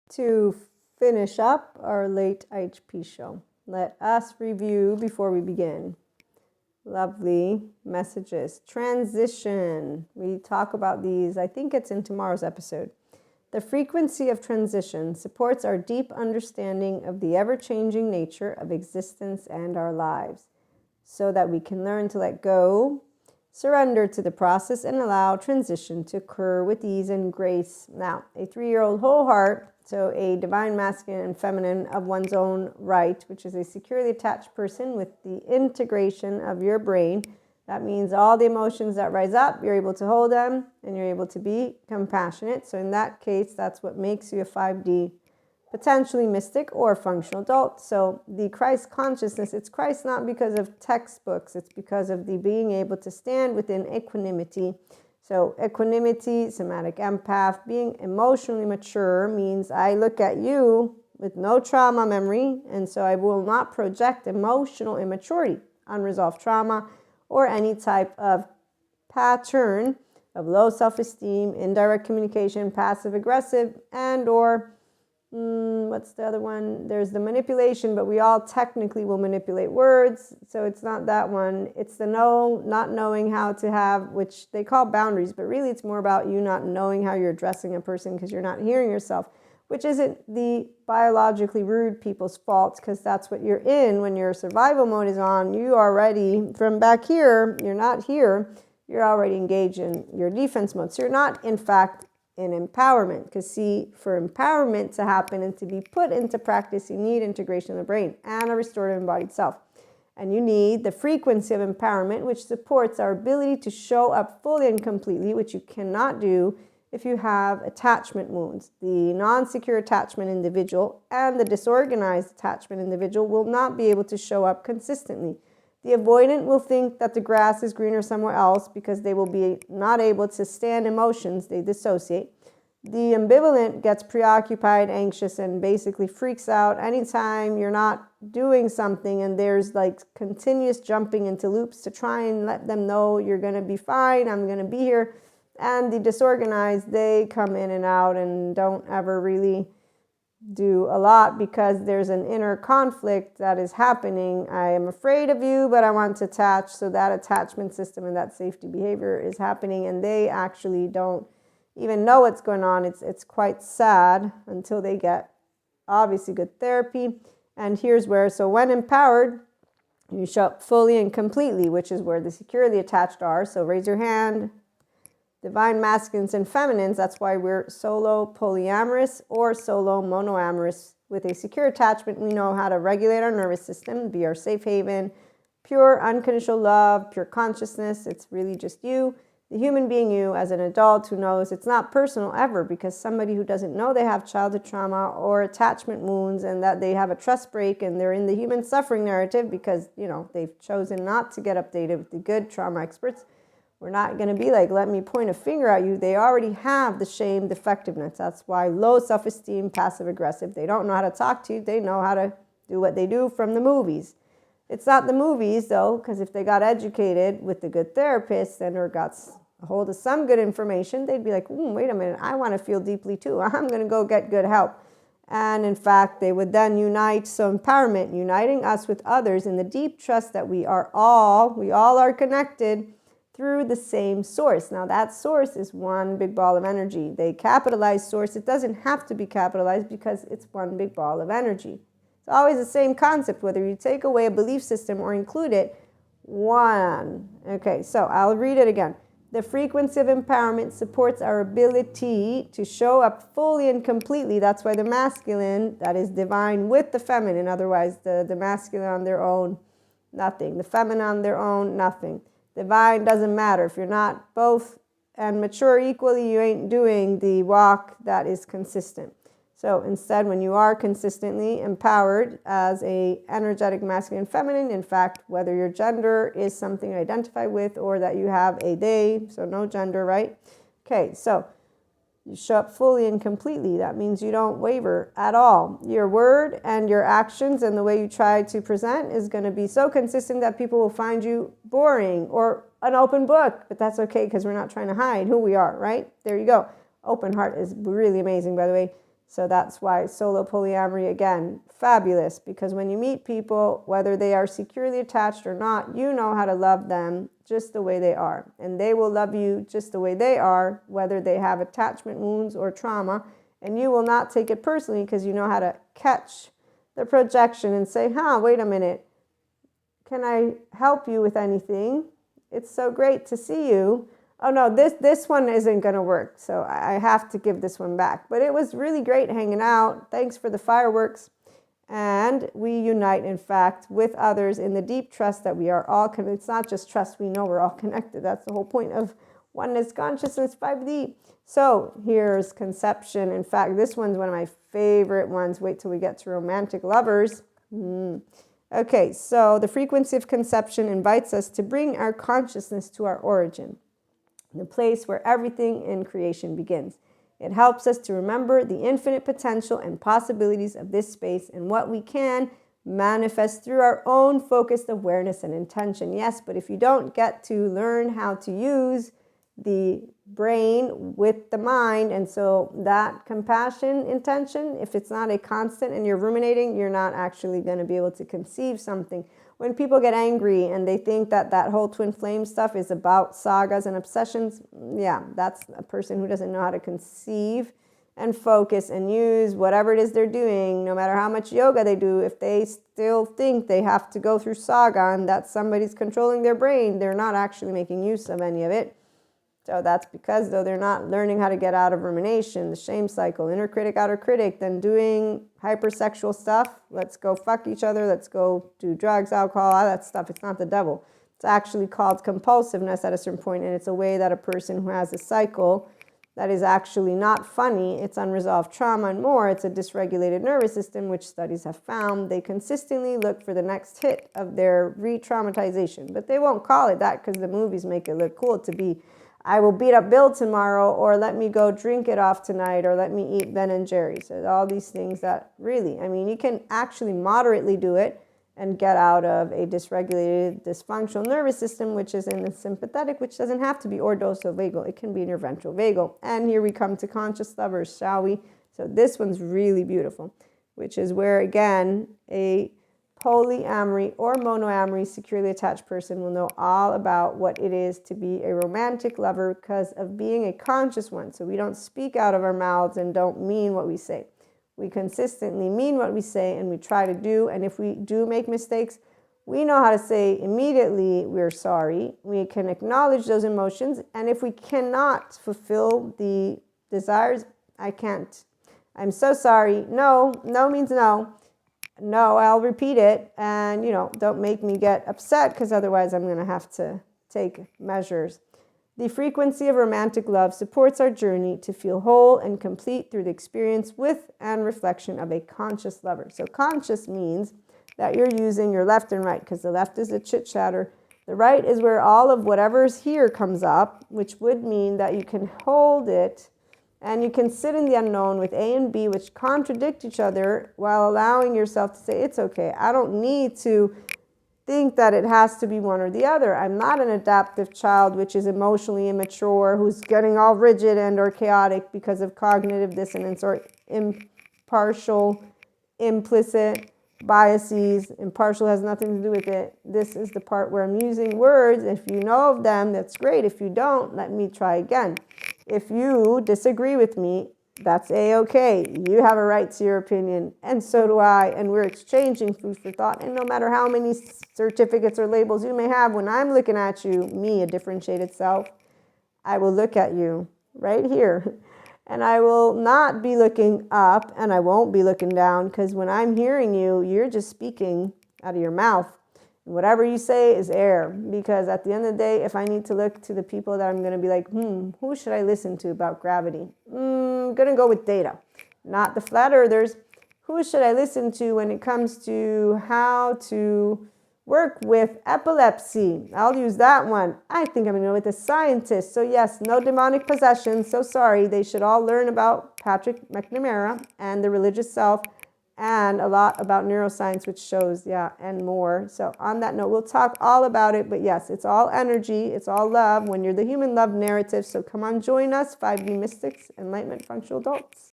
to finish up our late IHP show, let us review before we begin. Lovely messages. Transition. We talk about these, I think it's in tomorrow's episode. The frequency of transition supports our deep understanding of the ever-changing nature of existence and our lives, so that we can learn to let go, surrender to the process, and allow transition to occur with ease and grace. Now, a 3-year-old whole heart, so a divine masculine and feminine of one's own right, which is a securely attached person with the integration of your brain. That means all the emotions that rise up, you're able to hold them and you're able to be compassionate. So in that case, that's what makes you a 5D, potentially mystic or functional adult. So the Christ consciousness, it's Christ not because of textbooks, it's because of the being able to stand within equanimity. So equanimity, somatic empath, being emotionally mature means I look at you with no trauma memory, and so I will not project emotional immaturity, unresolved trauma, or any type of pattern of low self-esteem, indirect communication, passive-aggressive, and or what's the other one? There's the manipulation, but we all technically will manipulate words, so it's not that one. It's the not knowing how to have, which they call boundaries, but really it's more about you not knowing how you're addressing a person because you're not hearing yourself, which isn't the biologically rude people's fault, because that's what you're in when your survival mode is on. You already, from back here, you're not here, you're already engaged in your defense mode. So you're not, in fact, in empowerment, because see, for empowerment to happen and to be put into practice, you need integration of the brain and a restorative embodied self. And you need the frequency of empowerment, which supports our ability to show up fully and completely, which you cannot do if you have attachment wounds. The non-secure attachment individual and the disorganized attachment individual will not be able to show up consistently. The avoidant will think that the grass is greener somewhere else because they will be not able to stand emotions. They dissociate. The ambivalent gets preoccupied, anxious, and basically freaks out anytime you're not doing something, and there's like continuous jumping into loops to try and let them know you're going to be fine, I'm going to be here. And the disorganized, they come in and out and don't ever really do a lot because there's an inner conflict that is happening. I am afraid of you, but I want to attach. So that attachment system and that safety behavior is happening, and they actually don't even know what's going on. It's quite sad until they get obviously good therapy. And here's where, so when empowered, you show up fully and completely, which is where the securely attached are. So raise your hand. Divine masculines and feminines, that's why we're solo polyamorous or solo monoamorous. With a secure attachment, we know how to regulate our nervous system, be our safe haven, pure unconditional love, pure consciousness. It's really just you, the human being you as an adult who knows it's not personal ever, because somebody who doesn't know they have childhood trauma or attachment wounds and that they have a trust break and they're in the human suffering narrative because, they've chosen not to get updated with the good trauma experts. We're not going to be like, let me point a finger at you. They already have the shame, defectiveness. That's why low self-esteem, passive-aggressive. They don't know how to talk to you. They know how to do what they do from the movies. It's not the movies, though, because if they got educated with the good therapist and or got a hold of some good information, they'd be like, wait a minute, I want to feel deeply too. I'm going to go get good help. And in fact, they would then unite. So empowerment, uniting us with others in the deep trust that we all are connected through the same source. Now that source is one big ball of energy. They capitalize source. It doesn't have to be capitalized because it's one big ball of energy. It's always the same concept, whether you take away a belief system or include it, one. Okay, so I'll read it again. The frequency of empowerment supports our ability to show up fully and completely. That's why the masculine, that is divine, with the feminine. Otherwise, the masculine on their own, nothing. The feminine on their own, nothing. Divine doesn't matter. If you're not both and mature equally, you ain't doing the walk that is consistent. So instead, when you are consistently empowered as a energetic masculine and feminine, in fact, whether your gender is something you identify with or that you have a they, so no gender, right? Okay, so you show up fully and completely. That means you don't waver at all. Your word and your actions and the way you try to present is going to be so consistent that people will find you boring or an open book. But that's okay because we're not trying to hide who we are, right? There you go. Open heart is really amazing, by the way. So that's why solo polyamory, again, fabulous, because when you meet people, whether they are securely attached or not, you know how to love them just the way they are. And they will love you just the way they are, whether they have attachment wounds or trauma. And you will not take it personally because you know how to catch the projection and say, wait a minute. Can I help you with anything? It's so great to see you. Oh no, this one isn't going to work, so I have to give this one back. But it was really great hanging out. Thanks for the fireworks. And we unite, in fact, with others in the deep trust that we are all connected. It's not just trust, we know we're all connected. That's the whole point of oneness consciousness 5D. So here's conception. In fact, this one's one of my favorite ones. Wait till we get to romantic lovers. Okay, so the frequency of conception invites us to bring our consciousness to our origin, the place where everything in creation begins. It helps us to remember the infinite potential and possibilities of this space and what we can manifest through our own focused awareness and intention. Yes, but if you don't get to learn how to use the brain with the mind, and so that compassion intention, if it's not a constant and you're ruminating, you're not actually going to be able to conceive something. When people get angry and they think that that whole twin flame stuff is about sagas and obsessions, yeah, that's a person who doesn't know how to conceive and focus and use whatever it is they're doing, no matter how much yoga they do. If they still think they have to go through saga and that somebody's controlling their brain, they're not actually making use of any of it. So that's because, though, they're not learning how to get out of rumination, the shame cycle, inner critic, outer critic, then doing hypersexual stuff. Let's go fuck each other. Let's go do drugs, alcohol, all that stuff. It's not the devil. It's actually called compulsiveness at a certain point, and it's a way that a person who has a cycle that is actually not funny, it's unresolved trauma and more, it's a dysregulated nervous system, which studies have found they consistently look for the next hit of their re-traumatization. But they won't call it that because the movies make it look cool to be, I will beat up Bill tomorrow, or let me go drink it off tonight, or let me eat Ben and Jerry's. So all these things that really, I mean, you can actually moderately do it and get out of a dysregulated, dysfunctional nervous system, which is in the sympathetic, which doesn't have to be ordoso-vagal. It can be in your ventral vagal. And here we come to conscious lovers, shall we? So this one's really beautiful, which is where, again, a polyamory or monoamory securely attached person will know all about what it is to be a romantic lover because of being a conscious one. So we don't speak out of our mouths and don't mean what we say. We consistently mean what we say and we try to do. And if we do make mistakes, we know how to say immediately we're sorry. We can acknowledge those emotions. And if we cannot fulfill the desires, I can't. I'm so sorry. No, no means no. No, I'll repeat it. And, don't make me get upset because otherwise I'm going to have to take measures. The frequency of romantic love supports our journey to feel whole and complete through the experience with and reflection of a conscious lover. So conscious means that you're using your left and right, because the left is the chit chatter. The right is where all of whatever's here comes up, which would mean that you can hold it and you can sit in the unknown with A and B, which contradict each other, while allowing yourself to say, it's okay. I don't need to think that it has to be one or the other. I'm not an adaptive child, which is emotionally immature, who's getting all rigid and or chaotic because of cognitive dissonance or impartial, implicit biases. Impartial has nothing to do with it. This is the part where I'm using words. If you know of them, that's great. If you don't, let me try again. If you disagree with me, that's A-okay. You have a right to your opinion, and so do I, and we're exchanging food for thought. And no matter how many certificates or labels you may have, when I'm looking at you, me, a differentiated self, I will look at you right here. And I will not be looking up, and I won't be looking down, because when I'm hearing you, you're just speaking out of your mouth. Whatever you say is air, because at the end of the day, if I need to look to the people that I'm going to be like, who should I listen to about gravity? I'm going to go with data, not the flat earthers. Who should I listen to when it comes to how to work with epilepsy? I'll use that one. I think I'm going to go with a scientist. So yes, no demonic possession. So sorry. They should all learn about Patrick McNamara and the religious self, and a lot about neuroscience, which shows, and more. So on that note, we'll talk all about it. But yes, it's all energy. It's all love when you're the human love narrative. So come on, join us, 5D Mystics, Enlightenment Functional Adults.